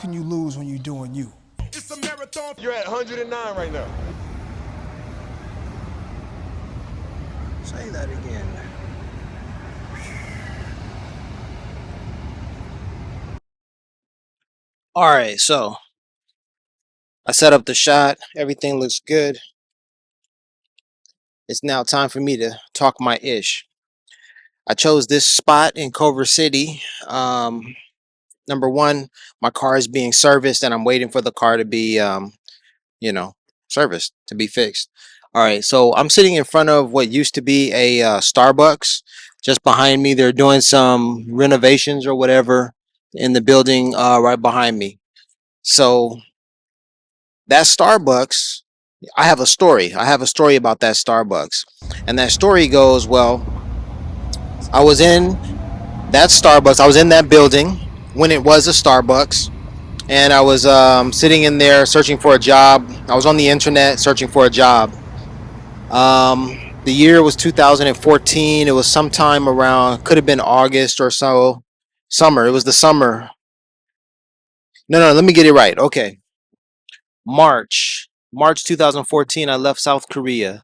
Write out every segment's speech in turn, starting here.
can you lose when you're doing you? It's a marathon. You're at 109 right now. Say that again. All right, so I set up the shot. Everything looks good. It's now time for me to talk my ish. I chose this spot in Culver City. Number one, my car is being serviced, and I'm waiting for the car to be, you know, serviced to be fixed. All right, so I'm sitting in front of what used to be a Starbucks. Just behind me, they're doing some renovations or whatever in the building right behind me. So that Starbucks, I have a story. I have a story about that Starbucks. And that story goes, well, I was in that Starbucks, I was in that building when it was a Starbucks. And I was sitting in there searching for a job. I was on the internet searching for a job. The year was 2014. It was sometime around, could have been August or so. Summer. It was the summer. No, no, let me get it right. Okay. March 2014, I left South Korea.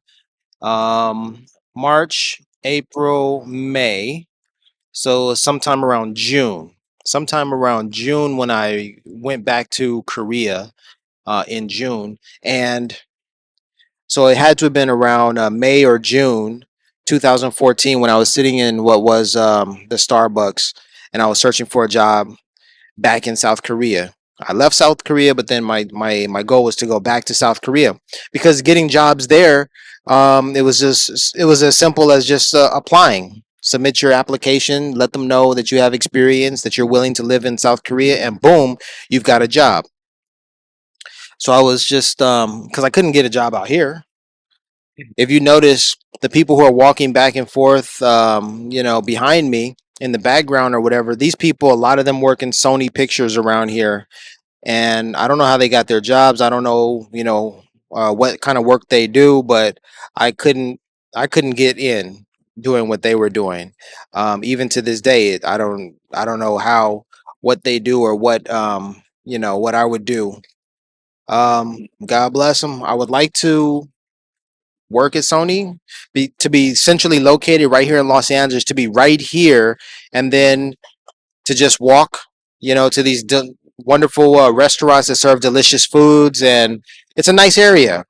March, April, May. So sometime around June. Sometime around June when I went back to Korea in June. And so it had to have been around May or June 2014 when I was sitting in what was the Starbucks and I was searching for a job back in South Korea. I left South Korea, but then my goal was to go back to South Korea because getting jobs there, it was as simple as just applying. Submit your application, let them know that you have experience, that you're willing to live in South Korea, and boom, you've got a job. So I was just because I couldn't get a job out here. If you notice, the people who are walking back and forth, behind me in the background or whatever, these people, a lot of them work in Sony Pictures around here, and I don't know how they got their jobs. I don't know, what kind of work they do, but I couldn't, I couldn't get in doing what they were doing. Even to this day, I don't know how what they do or what what I would do. God bless them. I would like to work at Sony, to be centrally located right here in Los Angeles, to be right here, and then to just walk, to these wonderful restaurants that serve delicious foods, and it's a nice area.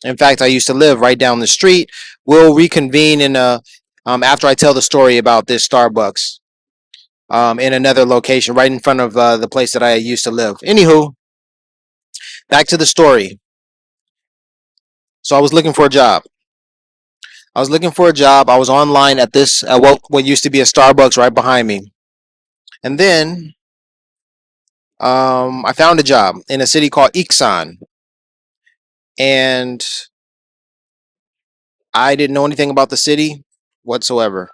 In fact, I used to live right down the street. We'll reconvene in a after I tell the story about this Starbucks in another location right in front of the place that I used to live. Anywho, back to the story. So I was looking for a job. I was looking for a job. I was online at this at what used to be a Starbucks right behind me, and then I found a job in a city called Iksan, and I didn't know anything about the city whatsoever.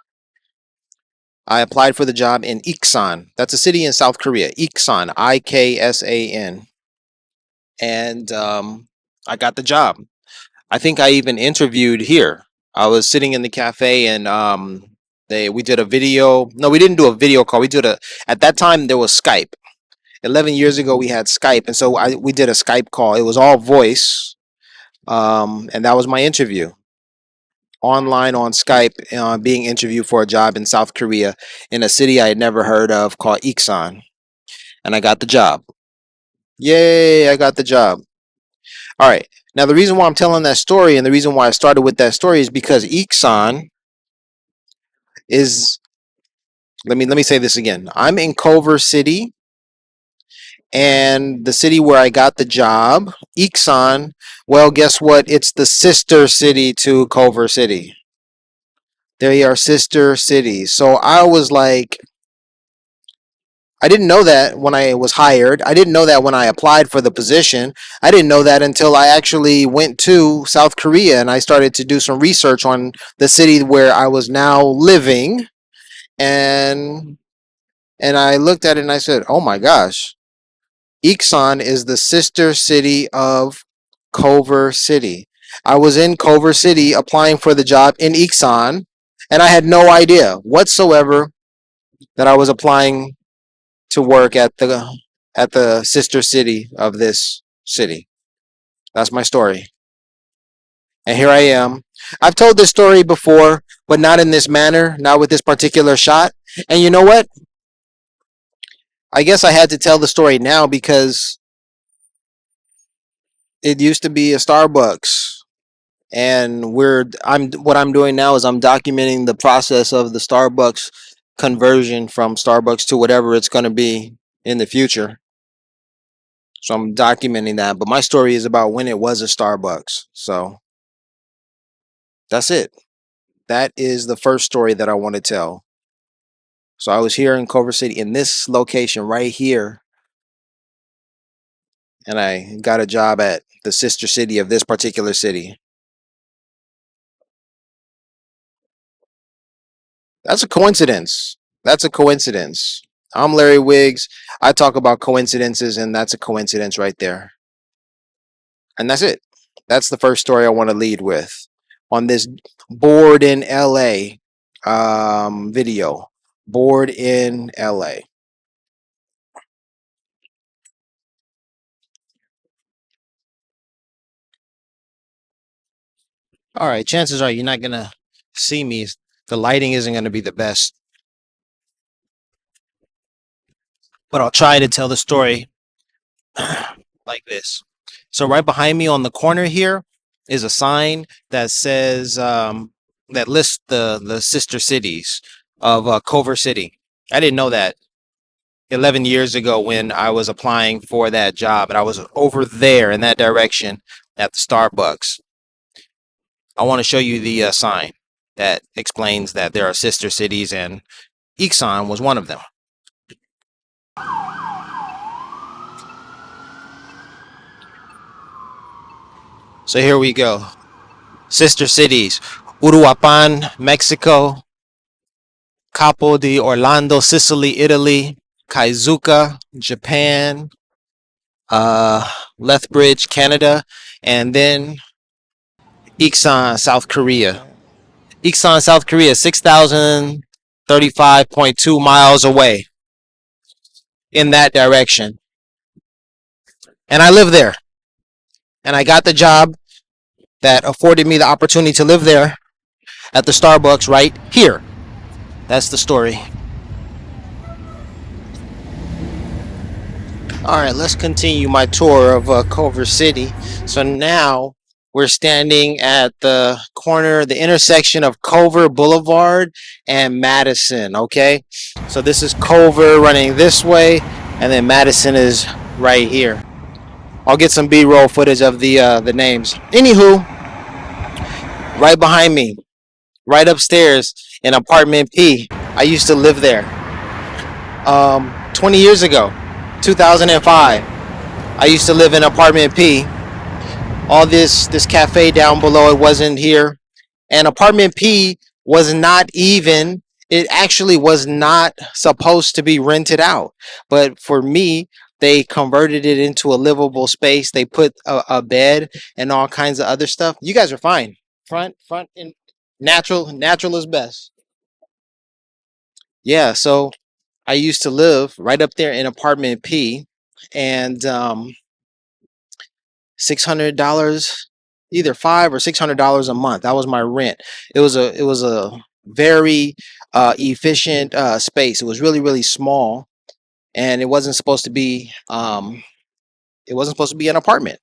I applied for the job in Iksan. That's a city in South Korea. Iksan, Iksan, and I got the job. I think I even interviewed here. I was sitting in the cafe and they we did a video. No, we didn't do a video call. We did a At that time there was Skype. 11 years ago we had Skype, and so we did a Skype call. It was all voice, and that was my interview online on Skype, being interviewed for a job in South Korea in a city I had never heard of called Iksan, and I got the job. Yay! I got the job. All right. Now the reason why I'm telling that story and the reason why I started with that story is because Iksan is. Let me say this again. I'm in Culver City, and the city where I got the job, Iksan. Well, guess what? It's the sister city to Culver City. They are sister cities. So I was like, I didn't know that when I was hired. I didn't know that when I applied for the position. I didn't know that until I actually went to South Korea and I started to do some research on the city where I was now living, and I looked at it and I said, "Oh my gosh. Iksan is the sister city of Culver City." I was in Culver City applying for the job in Iksan, and I had no idea whatsoever that I was applying to work at the at the sister city of this city. That's my story. And here I am. I've told this story before, but not in this manner, not with this particular shot. And you know what? I guess I had to tell the story now because it used to be a Starbucks. And I'm what I'm doing now is I'm documenting the process of the Starbucks conversion from Starbucks to whatever it's going to be in the future. So I'm documenting that, but my story is about when it was a Starbucks. So that's it. That is the first story that I want to tell. So I was here in Culver City in this location right here, and I got a job at the sister city of this particular city. That's a coincidence. That's a coincidence. I'm Larry Wiggs. I talk about coincidences, and that's a coincidence right there. And that's it. That's the first story I want to lead with on this board in LA video. Board in LA. All right, chances are you're not gonna see me. The lighting isn't gonna be the best, but I'll try to tell the story like this. So right behind me on the corner here is a sign that says that lists the sister cities of Culver City. I didn't know that 11 years ago when I was applying for that job, and I was over there in that direction at the Starbucks. I want to show you the sign that explains that there are sister cities, and Ixon was one of them. So here we go. Sister cities: Uruapan, Mexico; Capo di Orlando, Sicily, Italy; Kaizuka, Japan; Lethbridge, Canada; and then Iksan, South Korea. Iksan, South Korea, 6,035.2 miles away in that direction. And I live there. And I got the job that afforded me the opportunity to live there at the Starbucks right here. That's the story. All right, let's continue my tour of Culver City. So now we're standing at the corner, the intersection of Culver Boulevard and Madison. Okay, so this is Culver running this way, and then Madison is right here. I'll get some B-roll footage of the names. Anywho, right behind me, right upstairs in apartment P. I used to live there. 20 years ago, 2005. I used to live in apartment P. All this cafe down below, it wasn't here. And apartment P was not even, it actually was not supposed to be rented out. But for me, they converted it into a livable space. They put a bed and all kinds of other stuff. You guys are fine. Front and natural is best. Yeah, so I used to live right up there in apartment P, and $600, either $500 or $600 a month. That was my rent. It was a very efficient space. It was really small, and it wasn't supposed to be an apartment.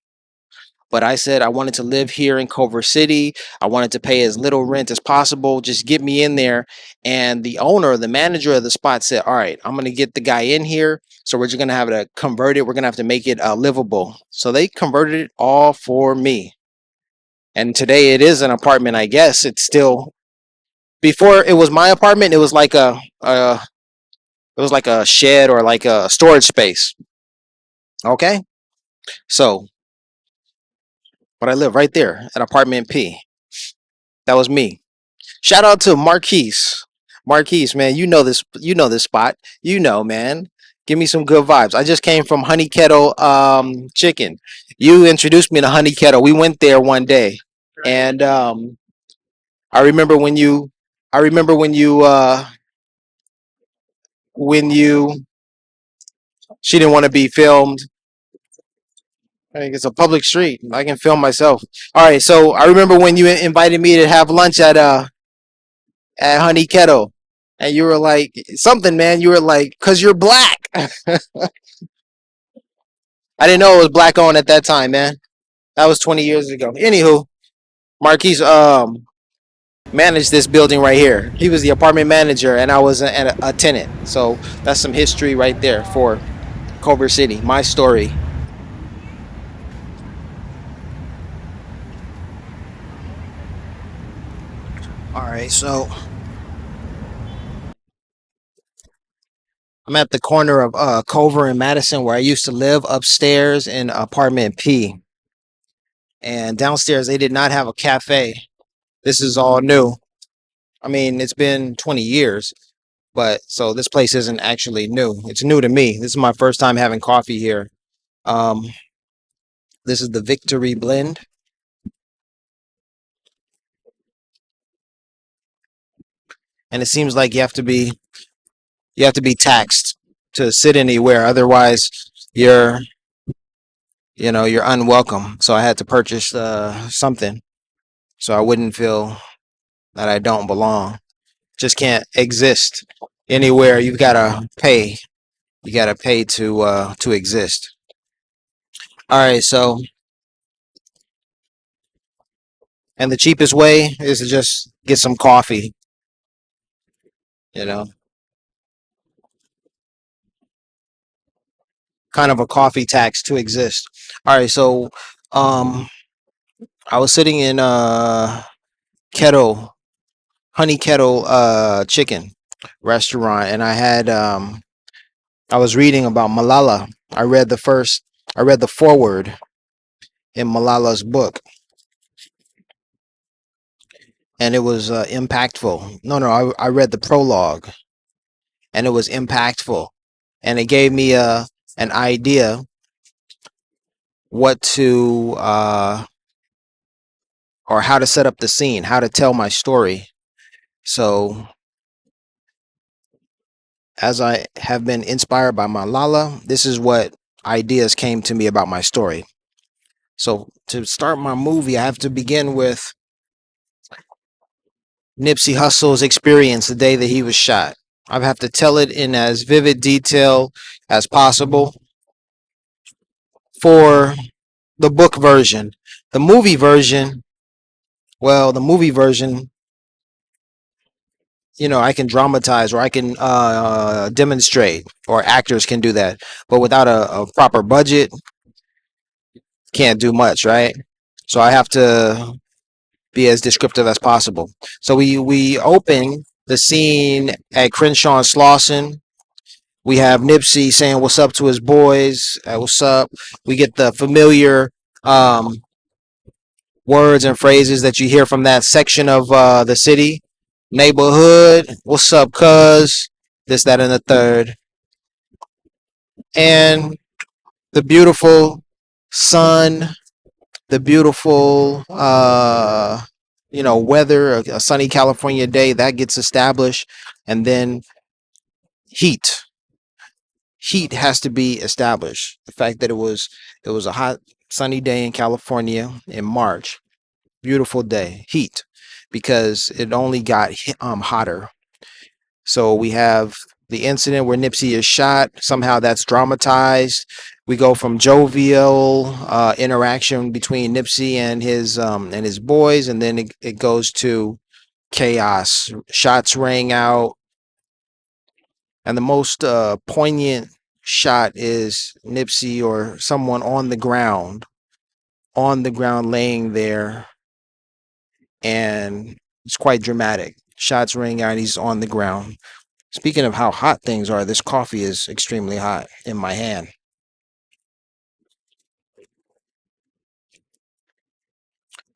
But I said I wanted to live here in Culver City. I wanted to pay as little rent as possible. Just get me in there. And the owner, the manager of the spot said, "All right, I'm going to get the guy in here. So we're just going to have to convert it. We're going to have to make it livable." So they converted it all for me. And today it is an apartment, I guess. It's still, before it was my apartment, it was like a shed or like a storage space. Okay? So, but I live right there at apartment P. That was me. Shout out to Marquise. Marquise, man, you know this spot. You know, man. Give me some good vibes. I just came from Honey Kettle chicken. You introduced me to Honey Kettle. We went there one day. And I remember when you I remember when you She didn't want to be filmed. I think it's a public street. I can film myself. All right. So I remember when you invited me to have lunch at Honey Kettle, and you were like something, man. You were like, "Cause you're black." I didn't know it was black owned at that time, man. That was 20 years ago. Anywho, Marquise managed this building right here. He was the apartment manager, and I was a tenant. So that's some history right there for Culver City. My story. All right, so I'm at the corner of Culver and Madison, where I used to live, upstairs in apartment P, and downstairs they did not have a cafe. This is all new. I mean, it's been 20 years, but so this place isn't actually new. It's new to me. This is my first time having coffee here. Um, this is the Victory Blend, and it seems like you have to be taxed to sit anywhere. Otherwise, you're you're unwelcome. So I had to purchase something so I wouldn't feel that I don't belong. Just can't exist anywhere. You've got to pay. You got to pay to exist. All right. So and the cheapest way is to just get some coffee. You know, kind of a coffee tax to exist. All right. So um, I was sitting in kettle honey kettle chicken restaurant, and I was reading about Malala. I read the foreword in Malala's book, and it was impactful. No, I read the prologue, and it was impactful, and it gave me an idea what to or how to set up the scene, how to tell my story. So as I have been inspired by Malala, this is what ideas came to me about my story. So to start my movie, I have to begin with Nipsey Hussle's experience the day that he was shot. I have to tell it in as vivid detail as possible for the book version. The movie version, well, the movie version, I can dramatize or I can demonstrate, or actors can do that. But without a proper budget, can't do much, right? So I have to be as descriptive as possible. So we open the scene at Crenshaw and Slauson. We have Nipsey saying what's up to his boys. What's up? We get the familiar um, words and phrases that you hear from that section of the city. Neighborhood. What's up, cuz? This, that, and the third. And the beautiful sun, the beautiful weather, a sunny California day that gets established, and then heat. Heat has to be established. The fact that it was a hot sunny day in California in March, beautiful day, heat, because it only got hotter. So we have the incident where Nipsey is shot. Somehow that's dramatized. We go from jovial interaction between Nipsey and his boys, and then it goes to chaos. Shots rang out, and the most poignant shot is Nipsey or someone on the ground, laying there, and it's quite dramatic. Shots ring out, he's on the ground. Speaking of how hot things are, this coffee is extremely hot in my hand.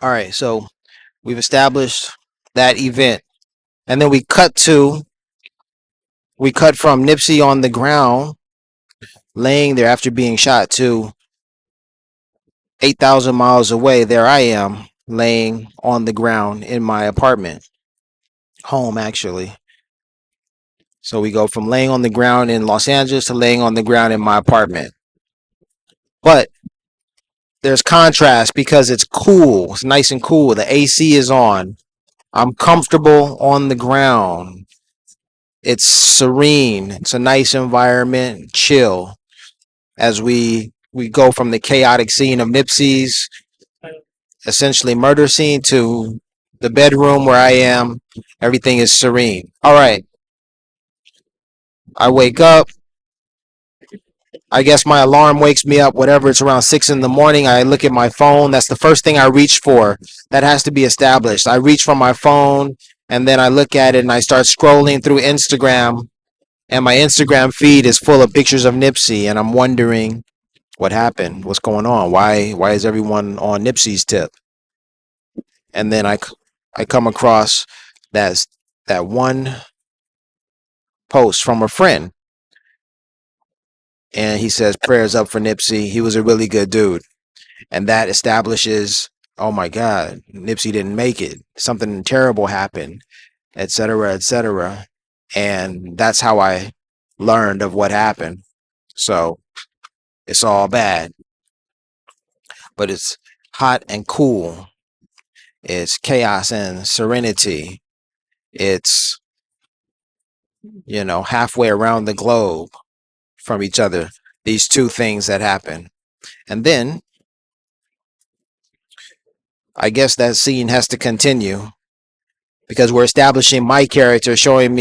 All right, so we've established that event, and then we cut from Nipsey on the ground, laying there after being shot, to 8,000 miles away. There I am, laying on the ground in my apartment, home actually. So we go from laying on the ground in Los Angeles to laying on the ground in my apartment. But there's contrast because it's cool. It's nice and cool. The AC is on. I'm comfortable on the ground. It's serene. It's a nice environment, chill as we go from the chaotic scene of Nipsey's essentially murder scene to the bedroom where I am. Everything is serene. All right. I wake up. I guess my alarm wakes me up, whatever, it's around 6 in the morning. I look at my phone. That's the first thing I reach for. That has to be established. I reach for my phone and then I look at it and I start scrolling through Instagram. And my Instagram feed is full of pictures of Nipsey. And I'm wondering what happened? What's going on? Why is everyone on Nipsey's tip? And then I come across that that one post from a friend and he says prayers up for Nipsey. He was a really good dude. And that establishes, oh my God, Nipsey didn't make it. Something terrible happened, etc., etc. And that's how I learned of what happened. So it's all bad, but it's hot and cool. It's chaos and serenity. It's, halfway around the globe from each other. These two things that happen. And then I guess that scene has to continue because we're establishing my character, showing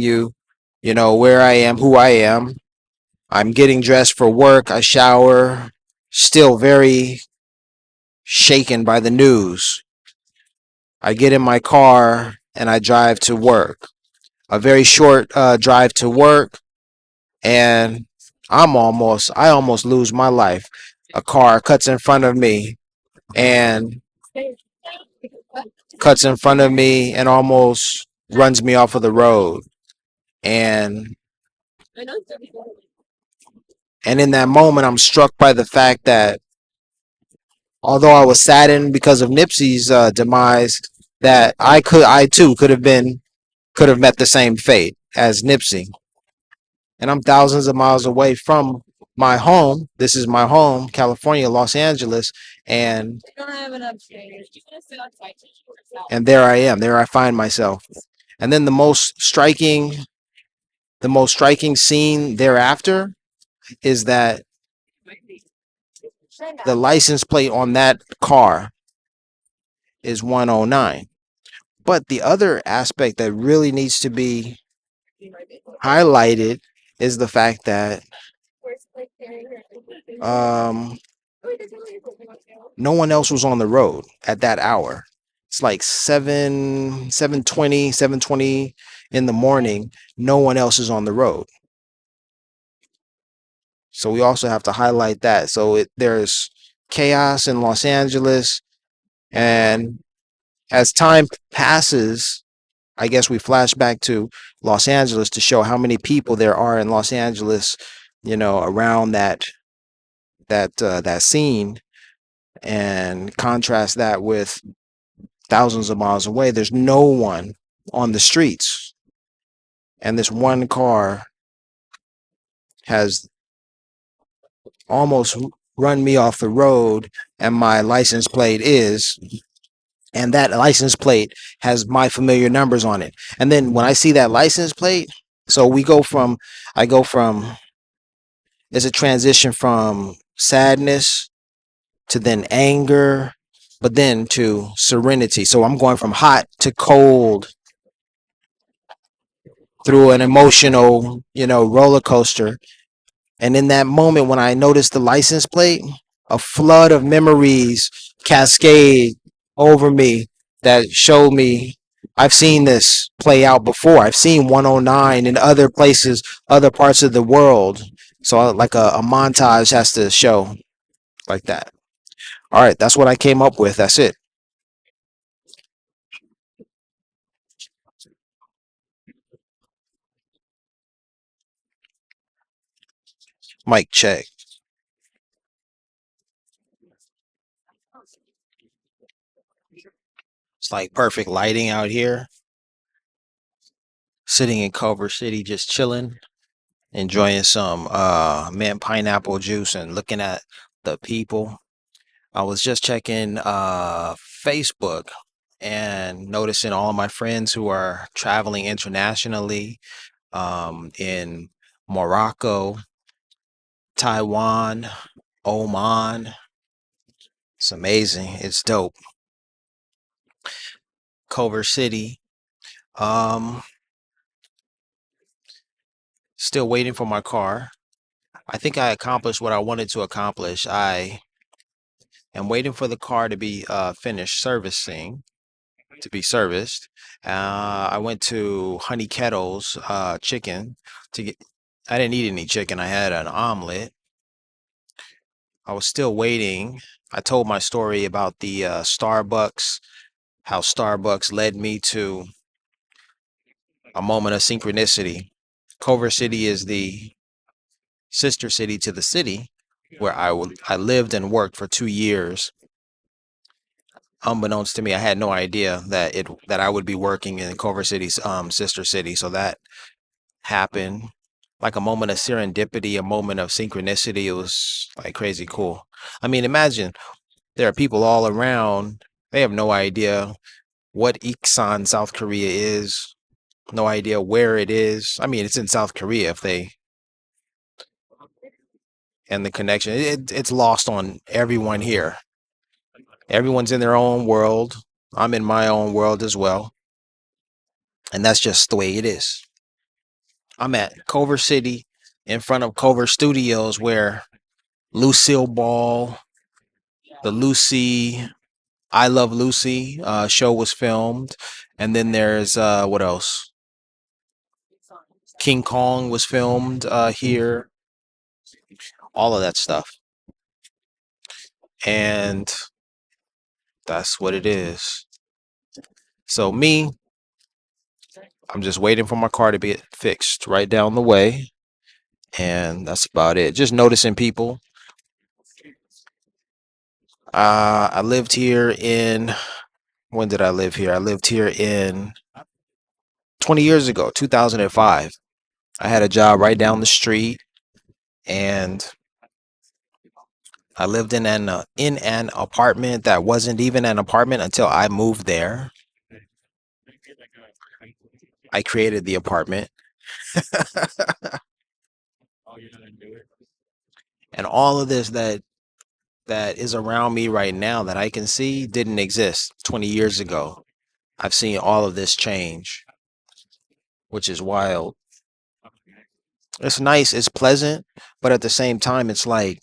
you, where I am, who I am. I'm getting dressed for work. I shower, still very shaken by the news. I get in my car and I drive to work. A very short drive to work, and I almost lose my life. A car cuts in front of me and almost runs me off of the road. And in that moment, I'm struck by the fact that although I was saddened because of Nipsey's demise, that I too could have met the same fate as Nipsey. And I'm thousands of miles away from my home. This is my home, California, Los Angeles, and there I am. There I find myself. And then the most striking scene thereafter is that the license plate on that car is 109. But the other aspect that really needs to be highlighted is the fact that um, no one else was on the road at that hour. It's like 7:20 in the morning. No one else is on the road. So we also have to highlight that. So there's chaos in Los Angeles, and as time passes, I guess we flash back to Los Angeles to show how many people there are in Los Angeles, around that scene, and contrast that with thousands of miles away. There's no one on the streets, and this one car has almost run me off the road, and my license plate is, and that license plate has my familiar numbers on it. And then when I see that license plate, so I go from, it's a transition from sadness to then anger, but then to serenity. So I'm going from hot to cold through an emotional, roller coaster. And in that moment, when I noticed the license plate, a flood of memories cascade over me that showed me I've seen this play out before. I've seen 109 in other places, other parts of the world. So, like a montage has to show like that. All right, that's what I came up with. That's it. Mic check. It's like perfect lighting out here. Sitting in Culver City, just chilling, enjoying some mint pineapple juice and looking at the people. I was just checking Facebook and noticing all of my friends who are traveling internationally in Morocco, Taiwan, Oman. It's amazing. It's dope. Culver City. Um, Still waiting for my car. I think I accomplished what I wanted to accomplish. I am waiting for the car to be finished servicing, to be serviced. I went to Honey Kettle's chicken to get. I didn't eat any chicken. I had an omelet. I was still waiting. I told my story about the Starbucks, how Starbucks led me to a moment of synchronicity. Culver City is the sister city to the city where I lived and worked for 2 years. Unbeknownst to me, I had no idea that I would be working in Culver City's sister city. So that happened like a moment of serendipity, a moment of synchronicity. It was like crazy cool. I mean, imagine there are people all around. They have no idea what Iksan, South Korea is. No idea where it is. I mean, it's in South Korea if they and the connection. It's lost on everyone here. Everyone's in their own world. I'm in my own world as well. And that's just the way it is. I'm at Culver City in front of Culver Studios where Lucille Ball, the Lucy, I Love Lucy show was filmed. And then there's what else? King Kong was filmed here. All of that stuff. And that's what it is. So me, I'm just waiting for my car to be fixed right down the way. And that's about it. Just noticing people. I lived here in, when did I live here? I lived here in 20 years ago, 2005. I had a job right down the street and I lived in an apartment that wasn't even an apartment until I moved there. I created the apartment. And all of this that is around me right now that I can see didn't exist 20 years ago. I've seen all of this change, which is wild. It's nice, it's pleasant, but at the same time, it's like,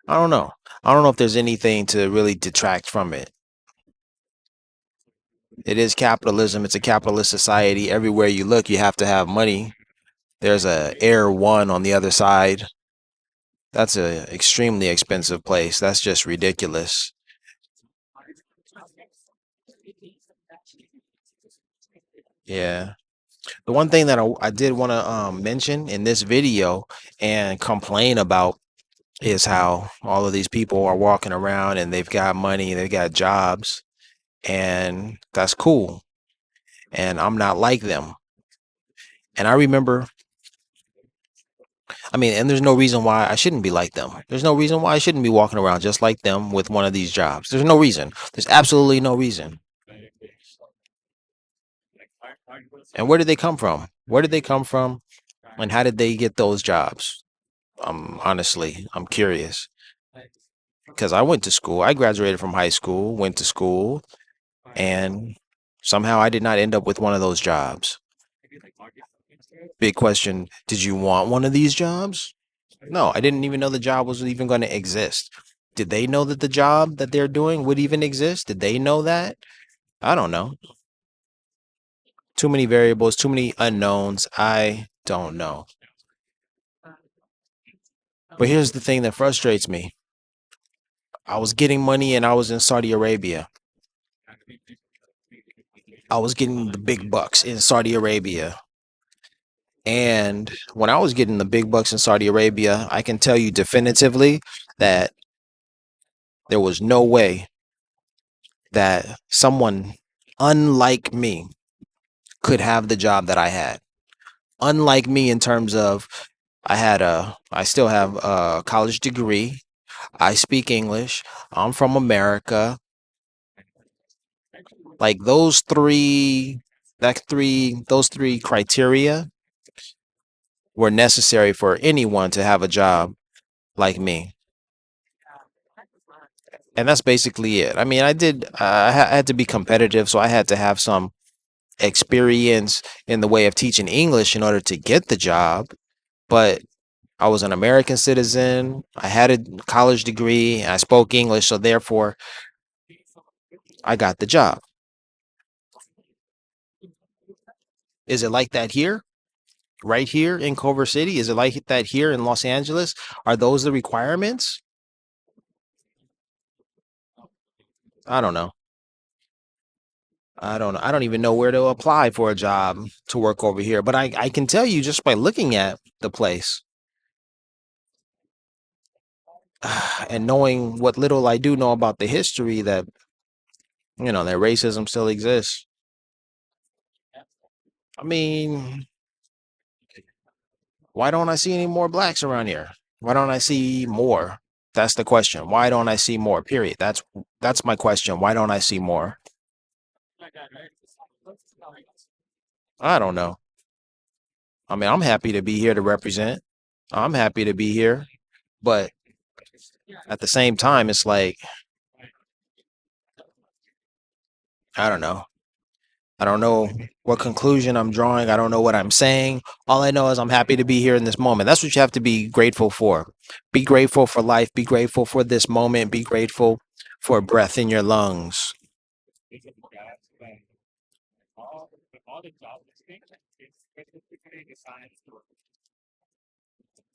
I don't know. I don't know if there's anything to really detract from it. It is capitalism. It's a capitalist society. Everywhere you look, you have to have money. There's a Air One on the other side. That's a extremely expensive place. That's just ridiculous. Yeah. The one thing that I did want to mention in this video and complain about is how all of these people are walking around and they've got money, they've got jobs, and that's cool. And I'm not like them. And I remember, I mean, and there's no reason why I shouldn't be like them. There's no reason why I shouldn't be walking around just like them with one of these jobs. There's no reason. There's absolutely no reason. And where did they come from? Where did they come from? And how did they get those jobs? Honestly, I'm curious because I went to school. I graduated from high school, went to school, and somehow I did not end up with one of those jobs. Big question. Did you want one of these jobs? No, I didn't even know the job was even going to exist. Did they know that the job that they're doing would even exist? Did they know that? I don't know. Too many variables, too many unknowns. I don't know. But here's the thing that frustrates me. I was getting money and I was in Saudi Arabia. I was getting the big bucks in Saudi Arabia. And when I was getting the big bucks in Saudi Arabia, I can tell you definitively that there was no way that someone unlike me could have the job that I had. Unlike me in terms of I still have a college degree. I speak English. I'm from America. Like those three criteria were necessary for anyone to have a job like me. And that's basically it. I mean, I had to be competitive, so I had to have some experience in the way of teaching English in order to get the job. But I was an American citizen. I had a college degree. And I spoke English, so therefore I got the job. Is it like that here? Right here in Culver City? Is it like that here in Los Angeles? Are those the requirements? I don't know. I don't know. I don't even know where to apply for a job to work over here. But I can tell you just by looking at the place and knowing what little I do know about the history that, that racism still exists. I mean, why don't I see any more blacks around here? Why don't I see more? That's the question. Why don't I see more? Period. That's my question. Why don't I see more? I don't know. I mean, I'm happy to be here to represent. I'm happy to be here, but at the same time, it's like I don't know. I don't know what conclusion I'm drawing. I don't know what I'm saying. All I know is I'm happy to be here in this moment. That's what you have to be grateful for. Be grateful for life. Be grateful for this moment. Be grateful for breath in your lungs.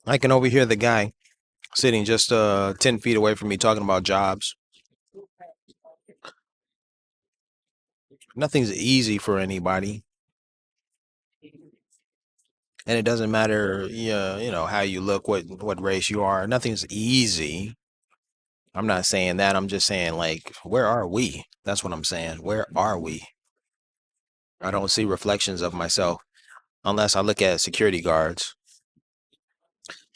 I can overhear the guy sitting just 10 feet away from me talking about jobs. Nothing's easy for anybody. And it doesn't matter, yeah, how you look, what race you are. Nothing's easy. I'm not saying that. I'm just saying, like, where are we? That's what I'm saying. Where are we? I don't see reflections of myself unless I look at security guards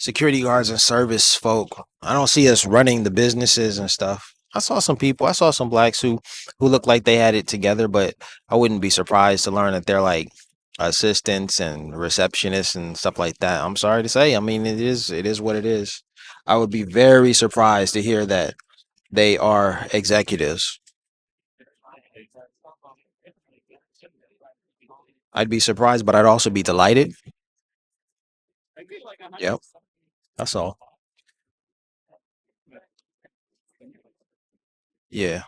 and service folk. I don't see us running the businesses and stuff. I saw some people. I saw some blacks who looked like they had it together, but I wouldn't be surprised to learn that they're like assistants and receptionists and stuff like that. I'm sorry to say. I mean, it is what it is. I would be very surprised to hear that they are executives. I'd be surprised, but I'd also be delighted. Yep, that's all. Yeah.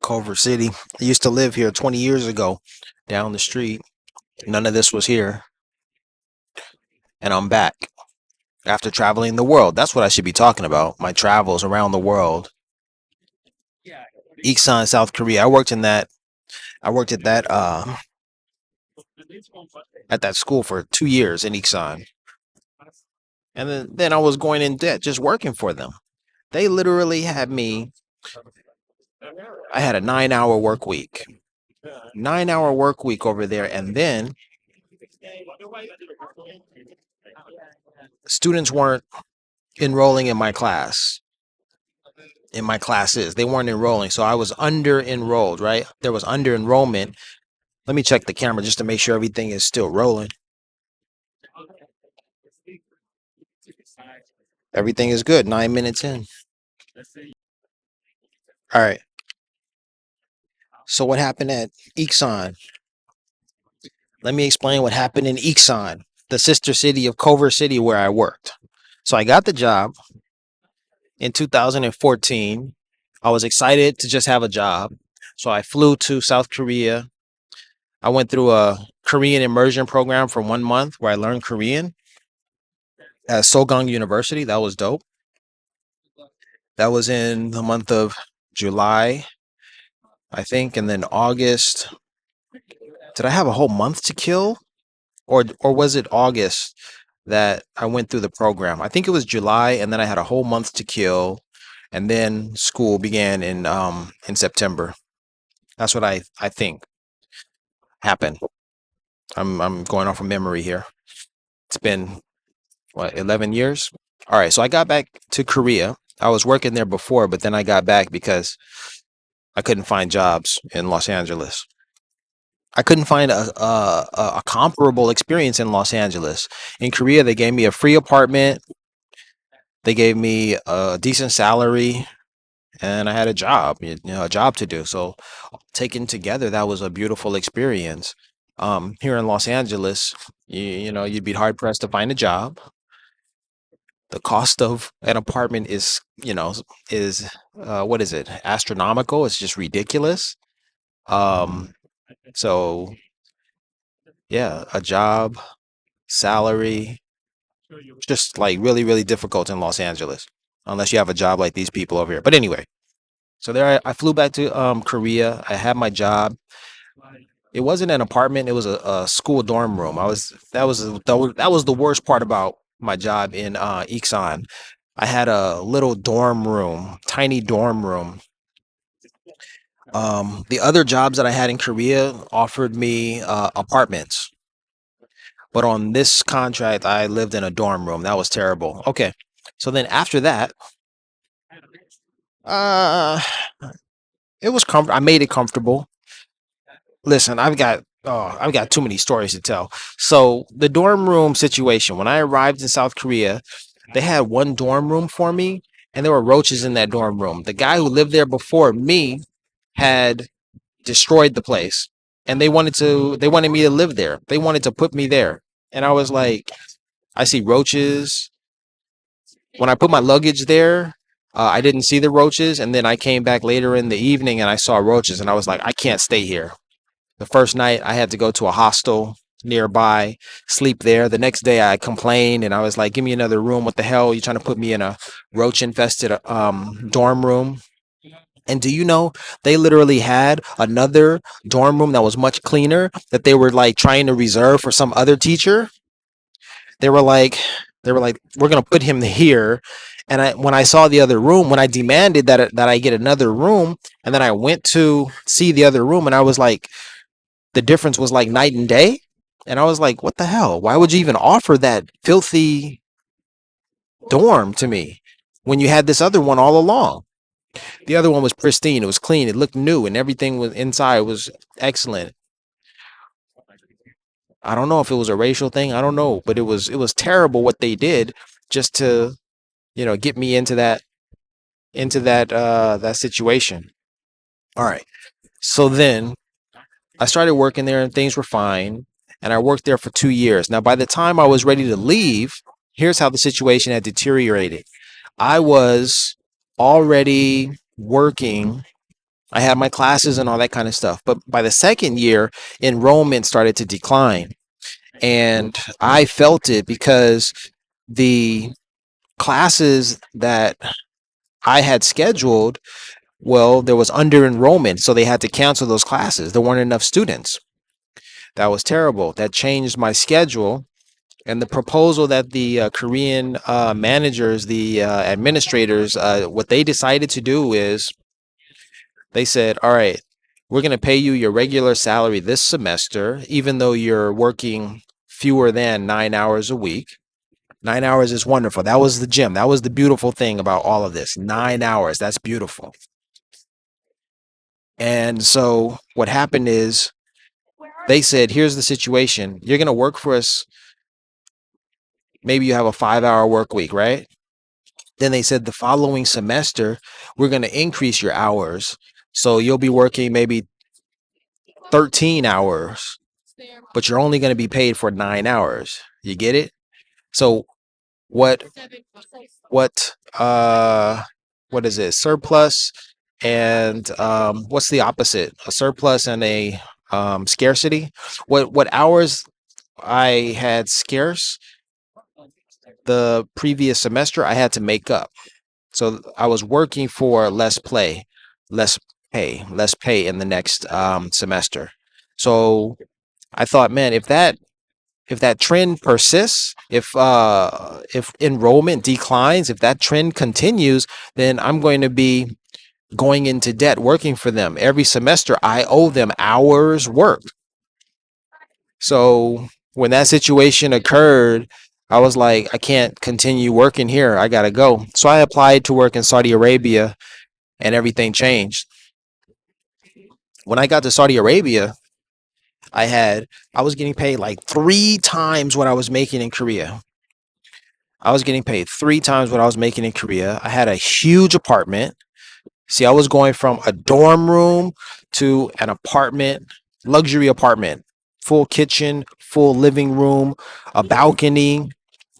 Culver City. I used to live here 20 years ago, down the street. None of this was here, and I'm back after traveling the world. That's what I should be talking about. My travels around the world. Iksan, South Korea. I worked at that school for 2 years in Iksan, and then I was going in debt just working for them. They literally had me. I had a 9 hour work week. 9 hour work week over there, and then students weren't enrolling in my classes. They weren't enrolling. So I was under enrolled, right? There was under enrollment. Let me check the camera just to make sure everything is still rolling. Everything is good. 9 minutes in. All right. So what happened at Iksan? Let me explain what happened in Iksan, the sister city of Culver City where I worked. So I got the job in 2014. I was excited to just have a job. So I flew to South Korea. I went through a Korean immersion program for 1 month where I learned Korean at Sogang University. That was dope. That was in the month of July, I think, and then August. Did I have a whole month to kill, or was it August? that I went through the program. I think it was July, and then I had a whole month to kill, and then school began in September. That's what I think happened. I'm going off of memory here. It's been what, 11 years? All right, so I got back to Korea. I was working there before, but then I got back because I couldn't find jobs in Los Angeles. I couldn't find a comparable experience in Los Angeles. In Korea, they gave me a free apartment, they gave me a decent salary, and I had a job, a job to do. So taken together, that was a beautiful experience. Here in Los Angeles, you'd be hard pressed to find a job. The cost of an apartment is what is it? Astronomical. It's just ridiculous. Um, so yeah, a job, salary, just like really, really difficult in Los Angeles, unless you have a job like these people over here. But anyway, so there I flew back to Korea. I had my job. It wasn't an apartment. It was a school dorm room. That was the worst part about my job in Iksan. I had a little dorm room, tiny dorm room. The other jobs that I had in Korea offered me apartments, but on this contract, I lived in a dorm room. That was terrible. Okay, so then after that, uh, it was comfortable. I made it comfortable. Listen, I've got too many stories to tell. So the dorm room situation. When I arrived in South Korea, they had one dorm room for me, and there were roaches in that dorm room. The guy who lived there before me had destroyed the place, and they wanted me to live there. They wanted to put me there, and I was like, I see roaches. When I put my luggage there, I didn't see the roaches, and then I came back later in the evening and I saw roaches, and I was like, I can't stay here. The first night I had to go to a hostel nearby, sleep there. The next day I complained and I was like, give me another room. What the hell? You trying to put me in a roach infested dorm room? And do you know they literally had another dorm room that was much cleaner that they were like trying to reserve for some other teacher? They were like we're going to put him here. And when I saw the other room, when I demanded that I get another room, and then I went to see the other room and I was like, the difference was like night and day. And I was like, what the hell? Why would you even offer that filthy dorm to me when you had this other one all along? The other one was pristine. It was clean. It looked new, and everything was inside was excellent. I don't know if it was a racial thing. I don't know, but it was terrible what they did just to get me into that situation. All right. So then I started working there and things were fine. And I worked there for 2 years. Now, by the time I was ready to leave, here's how the situation had deteriorated. I was already working. I had my classes and all that kind of stuff. But by the second year, enrollment started to decline. And I felt it because the classes that I had scheduled, well, there was under enrollment. So they had to cancel those classes. There weren't enough students. That was terrible. That changed my schedule. And the proposal that the Korean managers, the administrators, what they decided to do is they said, all right, we're going to pay you your regular salary this semester, even though you're working fewer than 9 hours a week. 9 hours is wonderful. That was the gem. That was the beautiful thing about all of this. 9 hours. That's beautiful. And so what happened is they said, here's the situation. You're going to work for us. Maybe you have a 5 hour work week, right? Then they said the following semester, we're going to increase your hours. So you'll be working maybe 13 hours, but you're only going to be paid for 9 hours. You get it? So what, what, uh, what is it? Surplus and what's the opposite? A surplus and a scarcity. What hours I had scarce the previous semester, I had to make up. So I was working for less less pay in the next semester. So I thought, man, that trend persists, if enrollment declines, if that trend continues, then I'm going to be going into debt working for them. Every semester I owe them hours worked. So when that situation occurred, I was like, I can't continue working here. I gotta go. So I applied to work in Saudi Arabia, and everything changed. When I got to Saudi Arabia, I was getting paid like three times what I was making in Korea. I was getting paid three times what I was making in Korea. I had a huge apartment. See, I was going from a dorm room to an apartment, luxury apartment, full kitchen, full living room, a balcony,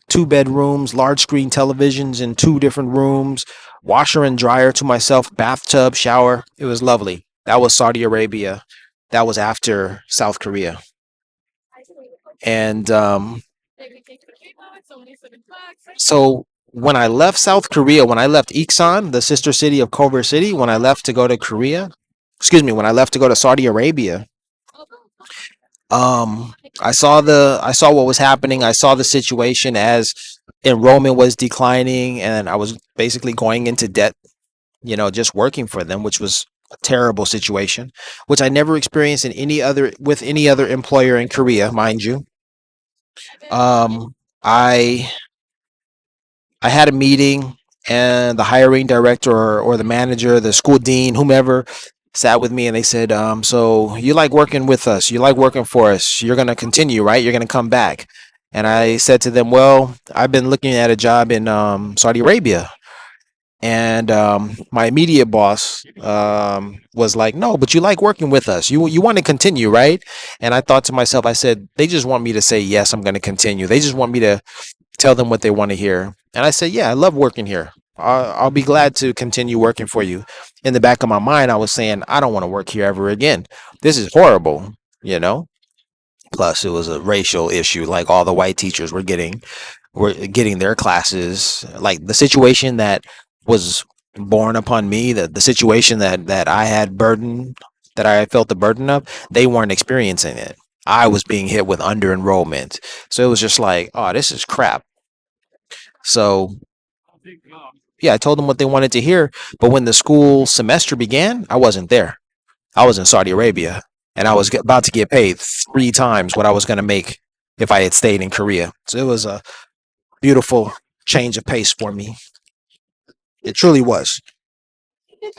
two bedrooms, large screen televisions in two different rooms, washer and dryer to myself, bathtub, shower. It was lovely. That was Saudi Arabia. That was after South Korea. And so when I left South Korea, when I left Iksan, the sister city of Culver City, when I left to go to Korea, excuse me, when I left to go to Saudi Arabia, I saw what was happening. I saw the situation as enrollment was declining, and I was basically going into debt, just working for them, which was a terrible situation, which I never experienced in any other with any other employer in Korea, mind you. Um, I I had a meeting, and the hiring director, or the manager, the school dean, whomever, sat with me, and they said, "So you like working with us? You like working for us? You're gonna continue, right? You're gonna come back?" And I said to them, "Well, I've been looking at a job in Saudi Arabia." And my immediate boss was like, "No, but you like working with us. You want to continue, right?" And I thought to myself, I said, "They just want me to say yes, I'm going to continue. They just want me to tell them what they want to hear." And I said, "Yeah, I love working here. I'll be glad to continue working for you." In the back of my mind, I was saying, "I don't want to work here ever again. This is horrible, you know." Plus, it was a racial issue. Like all the white teachers were getting their classes. Like the situation that was born upon me, the situation that I had burden, that I felt the burden of, they weren't experiencing it. I was being hit with under enrollment. So it was just like, oh, this is crap. So yeah, I told them what they wanted to hear. But when the school semester began, I wasn't there. I was in Saudi Arabia, and I was about to get paid three times what I was going to make if I had stayed in Korea. So it was a beautiful change of pace for me. It truly was.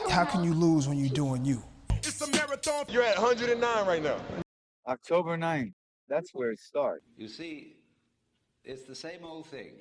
How can you lose when you're doing you? It's a marathon. You're at 109 right now. October 9th. That's where it starts. You see, it's the same old thing.